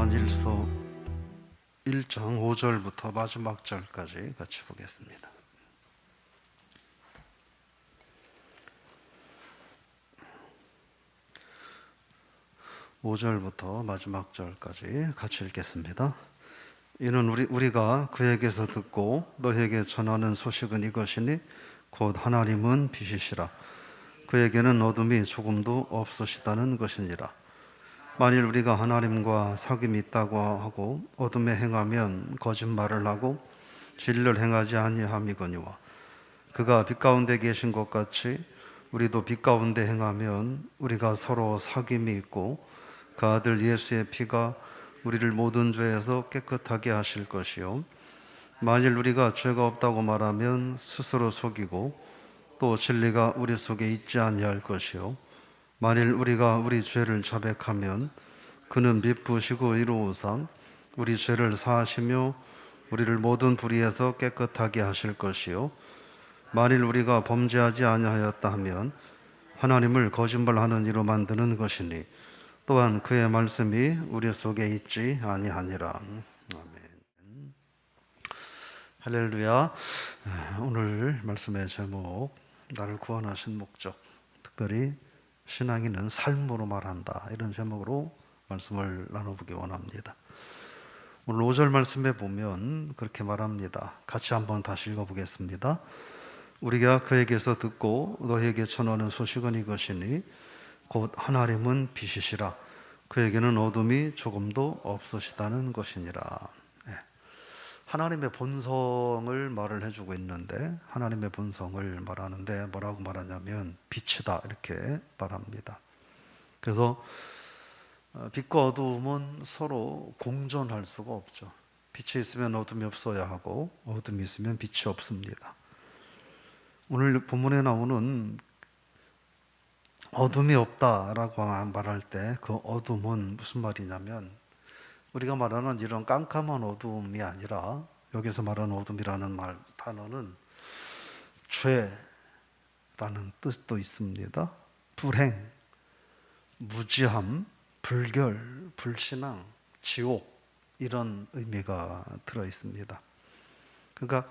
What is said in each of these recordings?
요한일서 1장 5절부터 마지막 절까지 같이 보겠습니다. (5절부터) 마지막 절까지 같이 읽겠습니다. 이는 우리가 그에게서 듣고 너에게 전하는 소식은 이것이니 곧 하나님은 빛이시라. 그에게는 어둠이 조금도 없으시다는 것이니라. 만일 우리가 하나님과 사귐이 있다고 하고 어둠에 행하면 거짓말을 하고 진리를 행하지 아니함이거니와 그가 빛 가운데 계신 것 같이 우리도 빛 가운데 행하면 우리가 서로 사귐이 있고 그 아들 예수의 피가 우리를 모든 죄에서 깨끗하게 하실 것이요 만일 우리가 죄가 없다고 말하면 스스로 속이고 또 진리가 우리 속에 있지 아니할 것이요 만일 우리가 우리 죄를 자백하면 그는 미쁘시고 이로우사 우리 죄를 사하시며 우리를 모든 불의에서 깨끗하게 하실 것이요 만일 우리가 범죄하지 아니하였다 하면 하나님을 거짓말하는 이로 만드는 것이니 또한 그의 말씀이 우리 속에 있지 아니하니라. 아멘. 할렐루야. 오늘 말씀의 제목, 나를 구원하신 목적, 특별히 신앙인은 삶으로 말한다, 이런 제목으로 말씀을 나눠보기 원합니다. 오늘 5절 말씀에 보면 그렇게 말합니다. 같이 한번 다시 읽어보겠습니다. 우리가 그에게서 듣고 너에게 전하는 소식은 이것이니 곧 하나님은 빛이시라. 그에게는 어둠이 조금도 없으시다는 것이니라. 하나님의 본성을 말을 해주고 있는데, 하나님의 본성을 말하는데 뭐라고 말하냐면 빛이다, 이렇게 말합니다. 그래서 빛과 어두움은 서로 공존할 수가 없죠. 빛이 있으면 어둠이 없어야 하고 어둠이 있으면 빛이 없습니다. 오늘 본문에 나오는 어둠이 없다라고 말할 때 그 어둠은 무슨 말이냐면 우리가 말하는 이런 깜깜한 어둠이 아니라, 여기서 말하는 어둠이라는 단어는 죄라는 뜻도 있습니다. 불행, 무지함, 불결, 불신앙, 지옥, 이런 의미가 들어 있습니다. 그러니까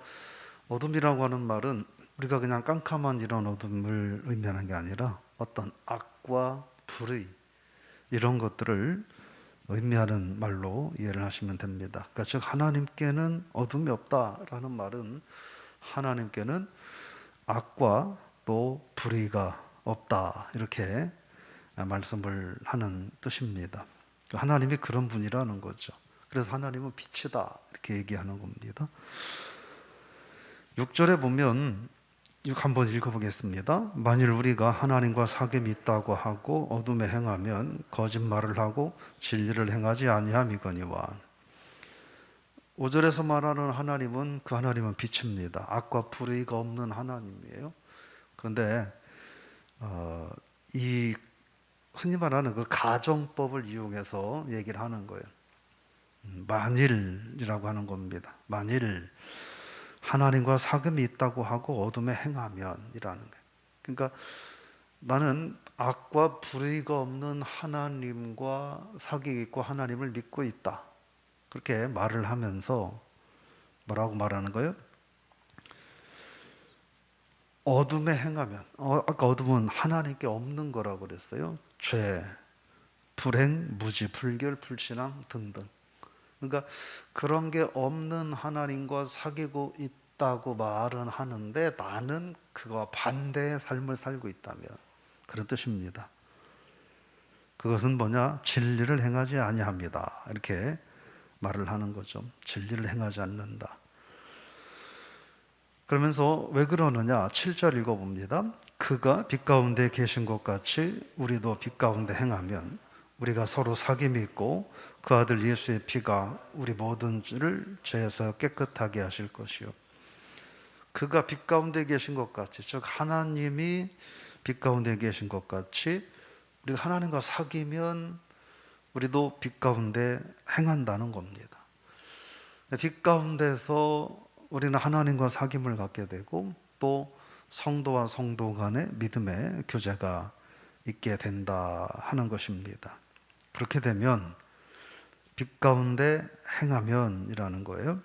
어둠이라고 하는 말은 우리가 그냥 깜깜한 이런 어둠을 의미하는 게 아니라 어떤 악과 불의, 이런 것들을 의미하는 말로 이해를 하시면 됩니다. 그러니까 즉 하나님께는 어둠이 없다라는 말은 하나님께는 악과 또 불의가 없다, 이렇게 말씀을 하는 뜻입니다. 하나님이 그런 분이라는 거죠. 그래서 하나님은 빛이다, 이렇게 얘기하는 겁니다. 6절에 보면, 6 한번 읽어보겠습니다. 만일 우리가 하나님과 사귐이 있다고 하고 어둠에 행하면 거짓말을 하고 진리를 행하지 아니함이거니와. 5절에서 말하는 하나님은, 그 하나님은 빛입니다. 악과 불의가 없는 하나님이에요. 그런데 이 흔히 말하는 그 가정법을 이용해서 얘기를 하는 거예요. 만일이라고 하는 겁니다. 만일 하나님과 사귐이 있다고 하고 어둠에 행하면, 이라는 거예요. 그러니까 나는 악과 불의가 없는 하나님과 사귐이 있고 하나님을 믿고 있다, 그렇게 말을 하면서 뭐라고 말하는 거예요? 어둠에 행하면, 아까 어둠은 하나님께 없는 거라고 그랬어요. 죄, 불행, 무지, 불결, 불신앙 등등. 그러니까 그런 게 없는 하나님과 사귀고 있다고 말은 하는데 나는 그와 반대의 삶을 살고 있다면, 그런 뜻입니다. 그것은 뭐냐? 진리를 행하지 아니합니다, 이렇게 말을 하는 거죠. 진리를 행하지 않는다. 그러면서 왜 그러느냐? 7절 읽어봅니다. 그가 빛 가운데 계신 것 같이 우리도 빛 가운데 행하면 우리가 서로 사귐이 있고 그 아들 예수의 피가 우리 모든 죄를 죄에서 깨끗하게 하실 것이요. 그가 빛 가운데 계신 것 같이, 즉 하나님이 빛 가운데 계신 것 같이 우리가 하나님과 사귀면 우리도 빛 가운데 행한다는 겁니다. 빛 가운데서 우리는 하나님과 사귐을 갖게 되고 또 성도와 성도 간의 믿음의 교제가 있게 된다 하는 것입니다. 그렇게 되면 빛 가운데 행하면이라는 거예요.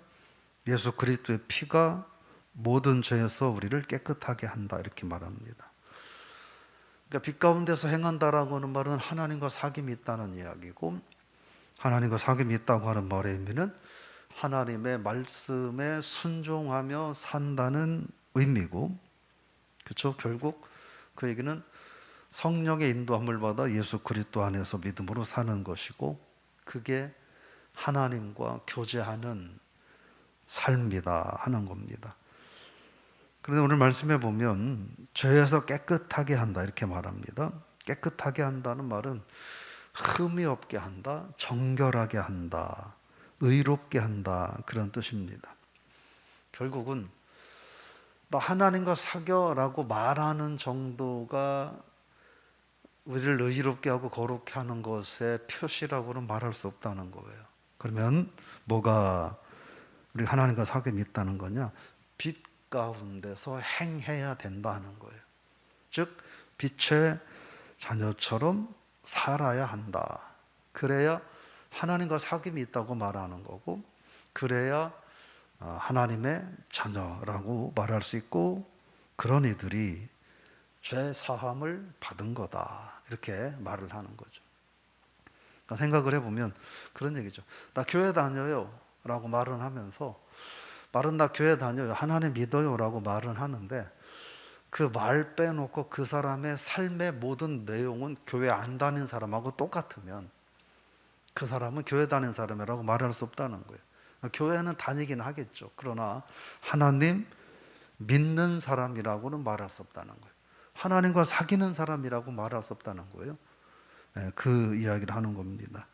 예수 그리스도의 피가 모든 죄에서 우리를 깨끗하게 한다 이렇게 말합니다. 그러니까 빛 가운데서 행한다라고 하는 말은 하나님과 사귐이 있다는 이야기고, 하나님과 사귐이 있다고 하는 말의 의미는 하나님의 말씀에 순종하며 산다는 의미고, 그렇죠? 결국 그 얘기는 성령의 인도함을 받아 예수 그리스도 안에서 믿음으로 사는 것이고, 그게 하나님과 교제하는 삶이다 하는 겁니다. 그런데 오늘 말씀해 보면 죄에서 깨끗하게 한다 이렇게 말합니다. 깨끗하게 한다는 말은 흠이 없게 한다, 정결하게 한다, 의롭게 한다 그런 뜻입니다. 결국은 너 하나님과 사겨라고 말하는 정도가 우리를 의롭게 하고 거룩게 하는 것의 표시라고는 말할 수 없다는 거예요. 그러면 뭐가 우리 하나님과 사귐이 있다는 거냐? 빛 가운데서 행해야 된다는 거예요. 즉 빛의 자녀처럼 살아야 한다. 그래야 하나님과 사귐이 있다고 말하는 거고, 그래야 하나님의 자녀라고 말할 수 있고, 그런 이들이 죄 사함을 받은 거다 이렇게 말을 하는 거죠. 그러니까 생각을 해보면 그런 얘기죠. 나 교회 다녀요 라고 말은 하면서, 말은 나 교회 다녀요, 하나님 믿어요 라고 말은 하는데, 그 말 빼놓고 그 사람의 삶의 모든 내용은 교회 안 다닌 사람하고 똑같으면 그 사람은 교회 다닌 사람이라고 말할 수 없다는 거예요. 교회는 다니긴 하겠죠. 그러나 하나님 믿는 사람이라고는 말할 수 없다는 거예요. 하나님과 사귀는 사람이라고 말할 수 없다는 거예요. 그 이야기를 하는 겁니다.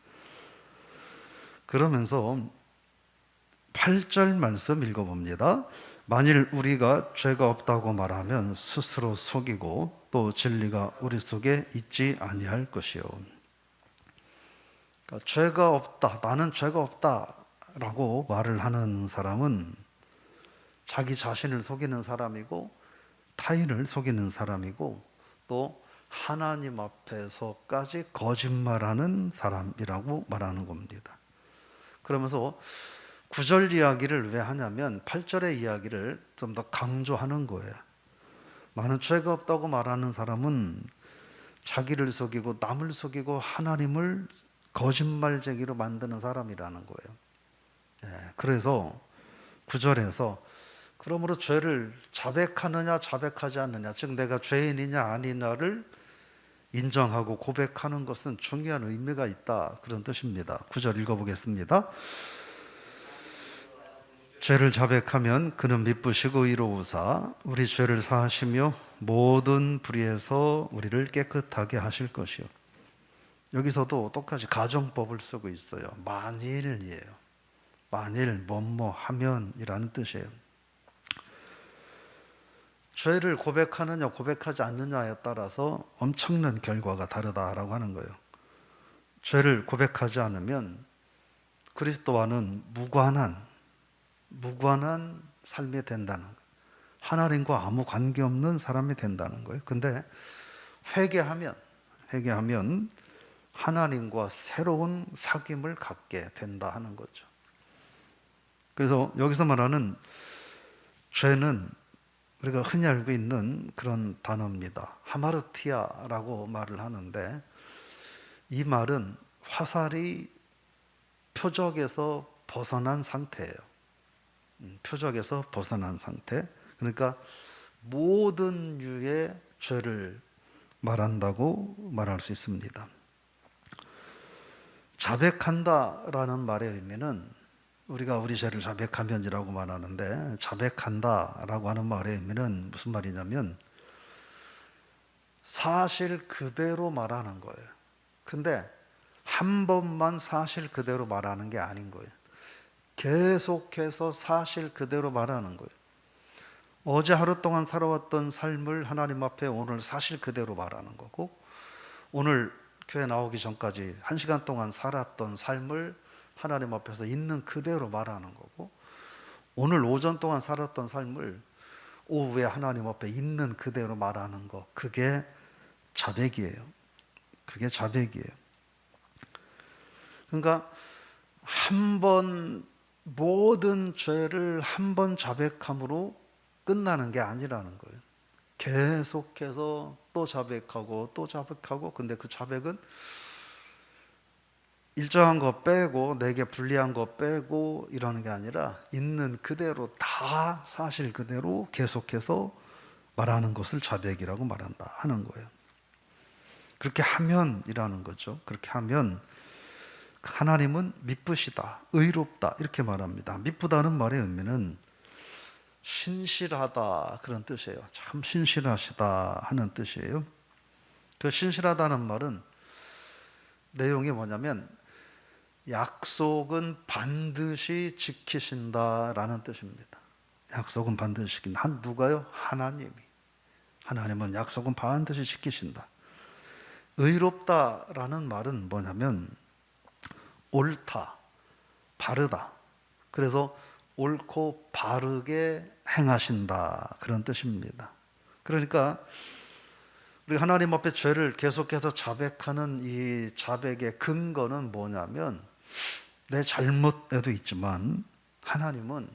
그러면서 8절 말씀 읽어봅니다. 만일 우리가 죄가 없다고 말하면 스스로 속이고 또 진리가 우리 속에 있지 아니할 것이요. 그러니까 죄가 없다, 나는 죄가 없다라고 말을 하는 사람은 자기 자신을 속이는 사람이고, 타인을 속이는 사람이고, 또 하나님 앞에서까지 거짓말하는 사람이라고 말하는 겁니다. 그러면서 9절 이야기를 왜 하냐면 8절의 이야기를 좀 더 강조하는 거예요. 나는 죄가 없다고 말하는 사람은 자기를 속이고 남을 속이고 하나님을 거짓말쟁이로 만드는 사람이라는 거예요. 그래서 9절에서 그러므로 죄를 자백하느냐 자백하지 않느냐, 즉 내가 죄인이냐 아니냐를 인정하고 고백하는 것은 중요한 의미가 있다 그런 뜻입니다. 9절 읽어보겠습니다. 죄를 자백하면 그는 미쁘시고 의로우사 우리 죄를 사하시며 모든 불의에서 우리를 깨끗하게 하실 것이요. 여기서도 똑같이 가정법을 쓰고 있어요. 만일이에요. 만일 뭐뭐 하면이라는 뜻이에요. 죄를 고백하느냐 고백하지 않느냐에 따라서 엄청난 결과가 다르다라고 하는 거예요. 죄를 고백하지 않으면 그리스도와는 무관한 삶이 된다는 거예요. 하나님과 아무 관계없는 사람이 된다는 거예요. 근데 회개하면 하나님과 새로운 사귐을 갖게 된다 하는 거죠. 그래서 여기서 말하는 죄는 우리가 흔히 알고 있는 그런 단어입니다. 하마르티아라고 말을 하는데, 이 말은 화살이 표적에서 벗어난 상태예요. 표적에서 벗어난 상태. 그러니까 모든 유의 죄를 말한다고 말할 수 있습니다. 자백한다라는 말의 의미는 우리가 우리 죄를 자백하면이라고 말하는데, 자백한다라고 하는 말의 의미는 무슨 말이냐면 사실 그대로 말하는 거예요. 근데 한 번만 사실 그대로 말하는 게 아닌 거예요. 계속해서 사실 그대로 말하는 거예요. 어제 하루 동안 살아왔던 삶을 하나님 앞에 오늘 사실 그대로 말하는 거고, 오늘 교회 나오기 전까지 1시간 동안 살았던 삶을 하나님 앞에서 있는 그대로 말하는 거고, 오늘 오전 동안 살았던 삶을 오후에 하나님 앞에 있는 그대로 말하는 거, 그게 자백이에요. 그게 자백이에요. 그러니까 한 번 모든 죄를 한 번 자백함으로 끝나는 게 아니라는 거예요. 계속해서 또 자백하고 또 자백하고, 근데 그 자백은 일정한 거 빼고 내게 불리한 거 빼고 이러는 게 아니라 있는 그대로 다 사실 그대로 계속해서 말하는 것을 자백이라고 말한다 하는 거예요. 그렇게 하면이라는 거죠. 그렇게 하면 하나님은 미쁘시다, 의롭다 이렇게 말합니다. 미쁘다는 말의 의미는 신실하다 그런 뜻이에요. 참 신실하시다 하는 뜻이에요. 그 신실하다는 말은 내용이 뭐냐면 약속은 반드시 지키신다라는 뜻입니다. 약속은 반드시 지킨다. 누가요? 하나님이. 하나님은 약속은 반드시 지키신다. 의롭다라는 말은 뭐냐면 옳다, 바르다. 그래서 옳고 바르게 행하신다 그런 뜻입니다. 그러니까 우리 하나님 앞에 죄를 계속해서 자백하는 이 자백의 근거는 뭐냐면 내 잘못에도 있지만 하나님은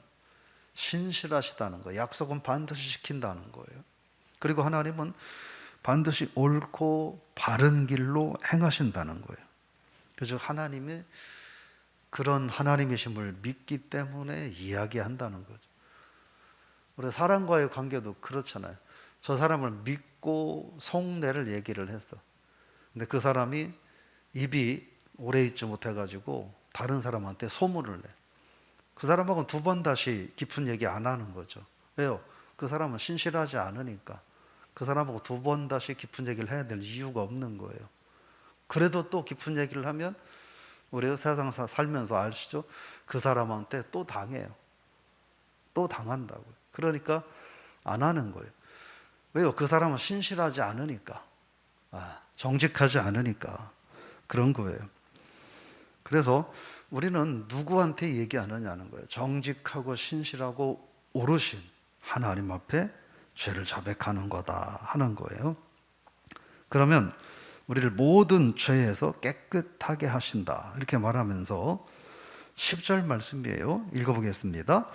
신실하시다는 거예요. 약속은 반드시 지킨다는 거예요. 그리고 하나님은 반드시 옳고 바른 길로 행하신다는 거예요. 그래서 하나님이 그런 하나님이심을 믿기 때문에 이야기한다는 거죠. 우리 사람과의 관계도 그렇잖아요. 저 사람을 믿고 속내를 얘기를 했어. 근데 그 사람이 입이 오래 있지 못해가지고 다른 사람한테 소문을 내. 그 사람하고는 두 번 다시 깊은 얘기 안 하는 거죠. 왜요? 그 사람은 신실하지 않으니까. 그 사람하고 두 번 다시 깊은 얘기를 해야 될 이유가 없는 거예요. 그래도 또 깊은 얘기를 하면 우리 세상 살면서 아시죠? 그 사람한테 또 당해요. 또 당한다고요. 그러니까 안 하는 거예요. 왜요? 그 사람은 신실하지 않으니까. 정직하지 않으니까. 그런 거예요. 그래서 우리는 누구한테 얘기하느냐는 거예요. 정직하고 신실하고 오르신 하나님 앞에 죄를 자백하는 거다 하는 거예요. 그러면 우리를 모든 죄에서 깨끗하게 하신다 이렇게 말하면서 10절 말씀이에요. 읽어보겠습니다.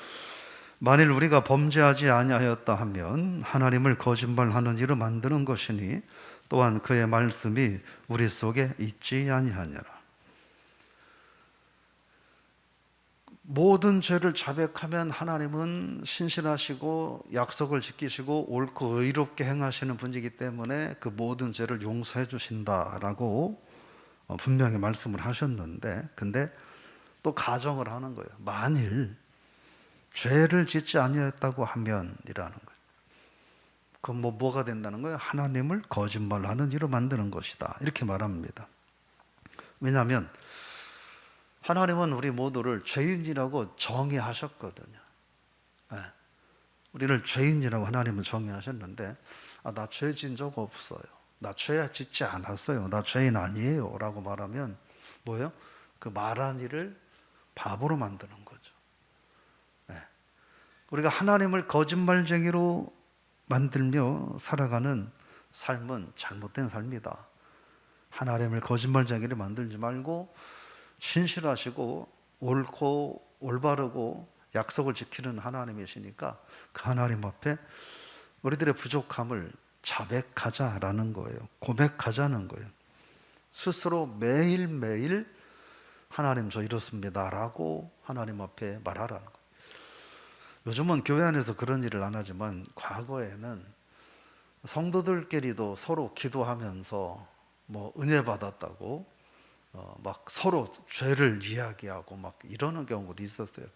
만일 우리가 범죄하지 아니하였다 하면 하나님을 거짓말하는 이로 만드는 것이니 또한 그의 말씀이 우리 속에 있지 아니하니라. 모든 죄를 자백하면 하나님은 신실하시고 약속을 지키시고 옳고 의롭게 행하시는 분이기 때문에 그 모든 죄를 용서해 주신다라고 분명히 말씀을 하셨는데, 근데 또 가정을 하는 거예요. 만일 죄를 짓지 아니했다고 하면이라는 거예요. 그럼 뭐가 된다는 거예요? 하나님을 거짓말하는 이로 만드는 것이다 이렇게 말합니다. 왜냐하면 하나님은 우리 모두를 죄인이라고 정의하셨거든요. 네. 우리를 죄인이라고 하나님은 정의하셨는데 나 죄 지은 적 없어요. 나 죄 짓지 않았어요. 나 죄인 아니에요 라고 말하면 뭐예요? 그 말한 일을 바보로 만드는 거죠. 네. 우리가 하나님을 거짓말쟁이로 만들며 살아가는 삶은 잘못된 삶이다. 하나님을 거짓말쟁이를 만들지 말고 신실하시고 옳고 올바르고 약속을 지키는 하나님이시니까 그 하나님 앞에 우리들의 부족함을 자백하자라는 거예요. 고백하자는 거예요. 스스로 매일매일 하나님 저 이렇습니다라고 하나님 앞에 말하라는 거예요. 요즘은 교회 안에서 그런 일을 안 하지만 과거에는 성도들끼리도 서로 기도하면서 뭐 은혜 받았다고 막 서로 죄를 이야기하고 막 이러는 경우도 있었어요.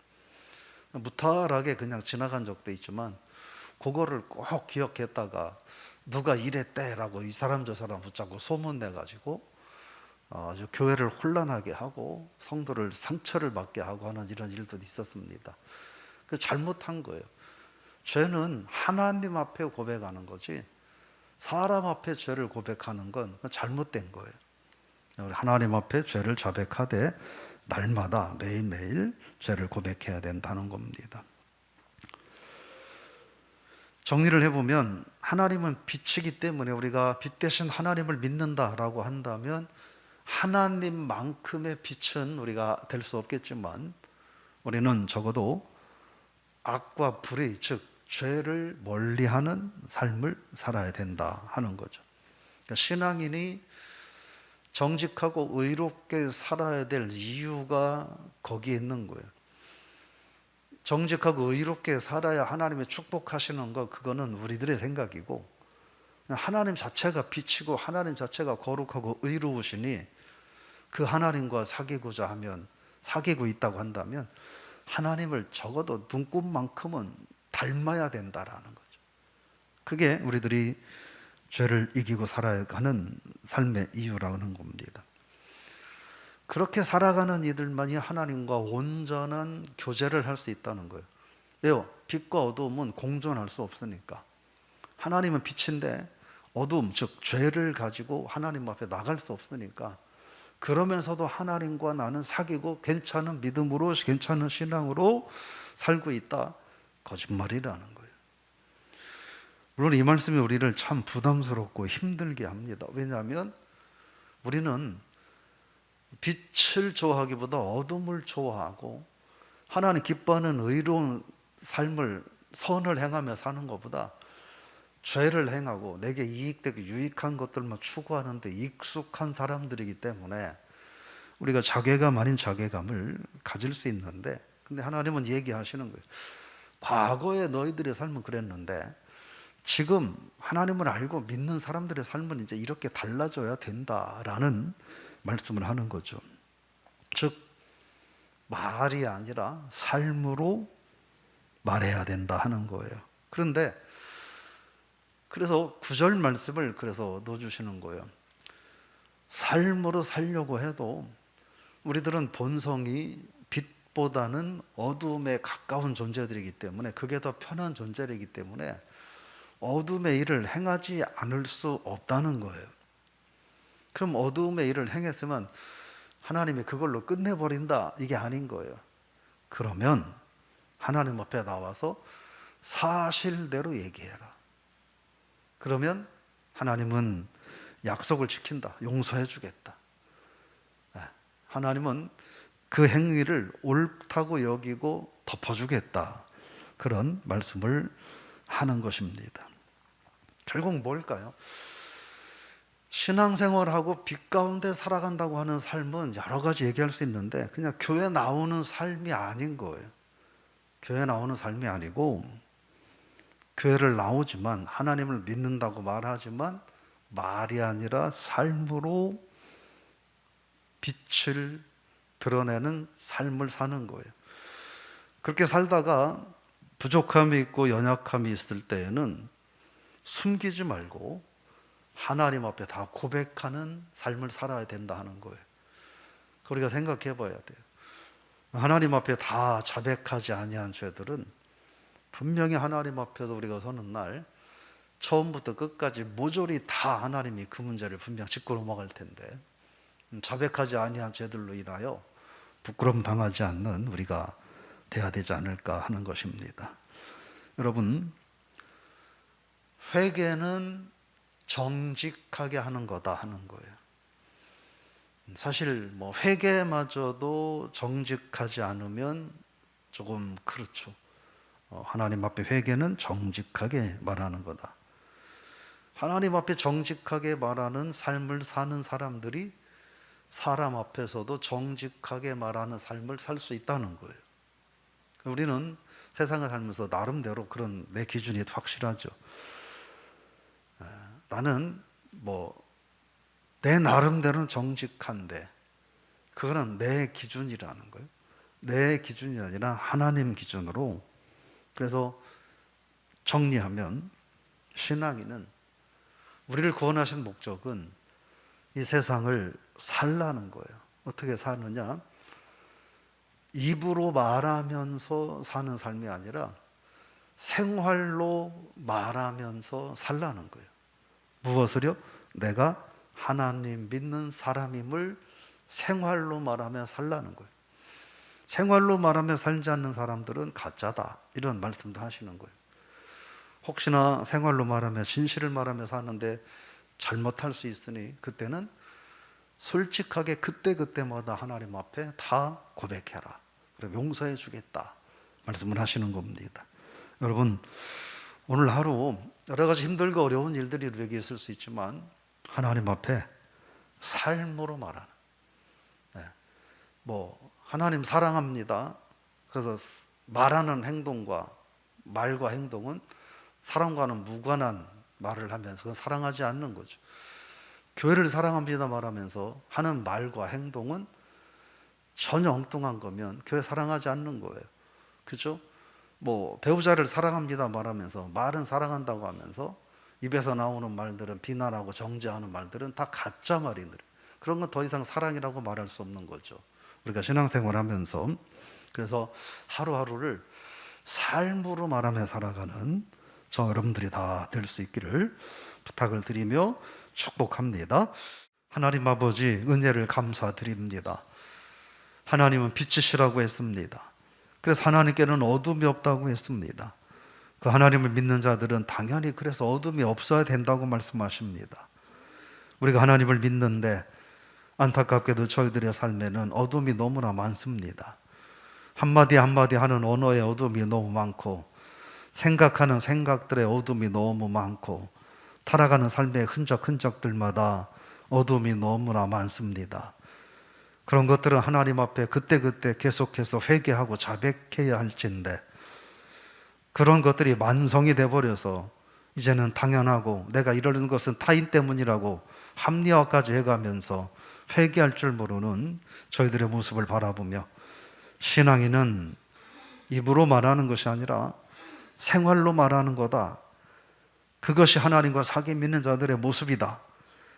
무탈하게 그냥 지나간 적도 있지만 그거를 꼭 기억했다가 누가 이랬대라고 이 사람 저 사람 붙잡고 소문내가지고 아주 교회를 혼란하게 하고 성도를 상처를 받게 하고 하는 이런 일도 있었습니다. 그 잘못한 거예요. 죄는 하나님 앞에 고백하는 거지 사람 앞에 죄를 고백하는 건 잘못된 거예요. 우리 하나님 앞에 죄를 자백하되 날마다 매일매일 죄를 고백해야 된다는 겁니다. 정리를 해보면 하나님은 빛이기 때문에 우리가 빛 대신 하나님을 믿는다라고 한다면 하나님만큼의 빛은 우리가 될 수 없겠지만 우리는 적어도 악과 불의, 즉 죄를 멀리하는 삶을 살아야 된다 하는 거죠. 그러니까 신앙인이 정직하고 의롭게 살아야 될 이유가 거기에 있는 거예요. 정직하고 의롭게 살아야 하나님의 축복하시는 거, 그거는 우리들의 생각이고, 하나님 자체가 빛이고 하나님 자체가 거룩하고 의로우시니 그 하나님과 사귀고자 하면, 사귀고 있다고 한다면 하나님을 적어도 눈곱만큼은 닮아야 된다라는 거죠. 그게 우리들이 죄를 이기고 살아가는 삶의 이유라는 겁니다. 그렇게 살아가는 이들만이 하나님과 온전한 교제를 할 수 있다는 거예요. 왜요? 빛과 어두움은 공존할 수 없으니까. 하나님은 빛인데 어두움, 즉 죄를 가지고 하나님 앞에 나갈 수 없으니까, 그러면서도 하나님과 나는 사귀고 괜찮은 믿음으로, 괜찮은 신앙으로 살고 있다. 거짓말이라는 거예요. 물론 이 말씀이 우리를 참 부담스럽고 힘들게 합니다. 왜냐하면 우리는 빛을 좋아하기보다 어둠을 좋아하고, 하나님 기뻐하는 의로운 삶을, 선을 행하며 사는 것보다 죄를 행하고 내게 이익되고 유익한 것들만 추구하는데 익숙한 사람들이기 때문에 우리가 자괴감 아닌 자괴감을 가질 수 있는데, 근데 하나님은 얘기하시는 거예요. 과거에 너희들의 삶은 그랬는데 지금 하나님을 알고 믿는 사람들의 삶은 이제 이렇게 달라져야 된다라는 말씀을 하는 거죠. 즉 말이 아니라 삶으로 말해야 된다 하는 거예요. 그런데 그래서 9절 말씀을 그래서 넣어주시는 거예요. 삶으로 살려고 해도 우리들은 본성이 빛보다는 어두움에 가까운 존재들이기 때문에, 그게 더 편한 존재이기 때문에 어둠의 일을 행하지 않을 수 없다는 거예요. 그럼 어두움의 일을 행했으면 하나님이 그걸로 끝내버린다, 이게 아닌 거예요. 그러면 하나님 앞에 나와서 사실대로 얘기해라. 그러면 하나님은 약속을 지킨다. 용서해 주겠다. 하나님은 그 행위를 옳다고 여기고 덮어주겠다. 그런 말씀을 하는 것입니다. 결국 뭘까요? 신앙생활하고 빛 가운데 살아간다고 하는 삶은 여러 가지 얘기할 수 있는데 그냥 교회 나오는 삶이 아닌 거예요. 교회 나오는 삶이 아니고, 교회를 나오지만 하나님을 믿는다고 말하지만 말이 아니라 삶으로 빛을 드러내는 삶을 사는 거예요. 그렇게 살다가 부족함이 있고 연약함이 있을 때에는 숨기지 말고 하나님 앞에 다 고백하는 삶을 살아야 된다 하는 거예요. 우리가 생각해 봐야 돼요. 하나님 앞에 다 자백하지 아니한 죄들은 분명히 하나님 앞에서 우리가 서는 날 처음부터 끝까지 모조리 다 하나님이 그 문제를 분명 짚고 넘어갈 텐데, 자백하지 아니한 죄들로 인하여 부끄러움 당하지 않는 우리가 돼야 되지 않을까 하는 것입니다. 여러분, 회개는 정직하게 하는 거다 하는 거예요. 사실 회개마저도 정직하지 않으면 조금 그렇죠. 하나님 앞에 회개는 정직하게 말하는 거다. 하나님 앞에 정직하게 말하는 삶을 사는 사람들이 사람 앞에서도 정직하게 말하는 삶을 살 수 있다는 거예요. 우리는 세상을 살면서 나름대로 그런 내 기준이 확실하죠. 나는 내 나름대로는 정직한데 그거는 내 기준이라는 거예요. 내 기준이 아니라 하나님 기준으로. 그래서 정리하면 신앙인은, 우리를 구원하신 목적은 이 세상을 살라는 거예요. 어떻게 사느냐? 입으로 말하면서 사는 삶이 아니라 생활로 말하면서 살라는 거예요. 무엇을요? 내가 하나님 믿는 사람임을 생활로 말하며 살라는 거예요. 생활로 말하며 살지 않는 사람들은 가짜다, 이런 말씀도 하시는 거예요. 혹시나 생활로 말하며 진실을 말하며 사는데 잘못할 수 있으니 그때는 솔직하게 그때그때마다 하나님 앞에 다 고백해라. 그럼 용서해 주겠다 말씀을 하시는 겁니다. 여러분, 오늘 하루 여러 가지 힘들고 어려운 일들이 우리에게 있을 수 있지만 하나님 앞에 삶으로 말하는, 하나님 사랑합니다. 그래서 말하는 행동과 말과 행동은 사랑과는 무관한 말을 하면서 그건 사랑하지 않는 거죠. 교회를 사랑합니다 말하면서 하는 말과 행동은 전혀 엉뚱한 거면 교회 사랑하지 않는 거예요. 그죠? 배우자를 사랑합니다 말하면서 말은 사랑한다고 하면서 입에서 나오는 말들은 비난하고 정죄하는 말들은 다 가짜 말이들. 그런 건 더 이상 사랑이라고 말할 수 없는 거죠. 우리가 신앙생활 하면서 그래서 하루하루를 삶으로 말하며 살아가는 저 여러분들이 다 될 수 있기를 부탁을 드리며 축복합니다. 하나님 아버지 은혜를 감사드립니다. 하나님은 빛이시라고 했습니다. 그래서 하나님께는 어둠이 없다고 했습니다. 그 하나님을 믿는 자들은 당연히 그래서 어둠이 없어야 된다고 말씀하십니다. 우리가 하나님을 믿는데 안타깝게도 저희들의 삶에는 어둠이 너무나 많습니다. 한마디 한마디 하는 언어의 어둠이 너무 많고 생각하는 생각들의 어둠이 너무 많고 살아가는 삶의 흔적들마다 어둠이 너무나 많습니다. 그런 것들은 하나님 앞에 그때그때 계속해서 회개하고 자백해야 할진데 그런 것들이 만성이 돼버려서 이제는 당연하고 내가 이러는 것은 타인 때문이라고 합리화까지 해가면서 회개할 줄 모르는 저희들의 모습을 바라보며 신앙인은 입으로 말하는 것이 아니라 생활로 말하는 거다. 그것이 하나님과 사귐 믿는 자들의 모습이다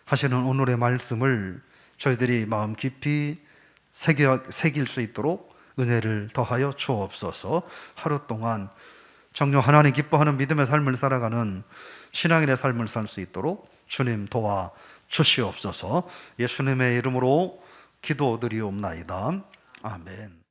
하시는 오늘의 말씀을 저희들이 마음 깊이 새길 수 있도록 은혜를 더하여 주옵소서. 하루 동안 정녕 하나님 기뻐하는 믿음의 삶을 살아가는 신앙인의 삶을 살 수 있도록 주님 도와 주시옵소서. 예수님의 이름으로 기도드리옵나이다. 아멘.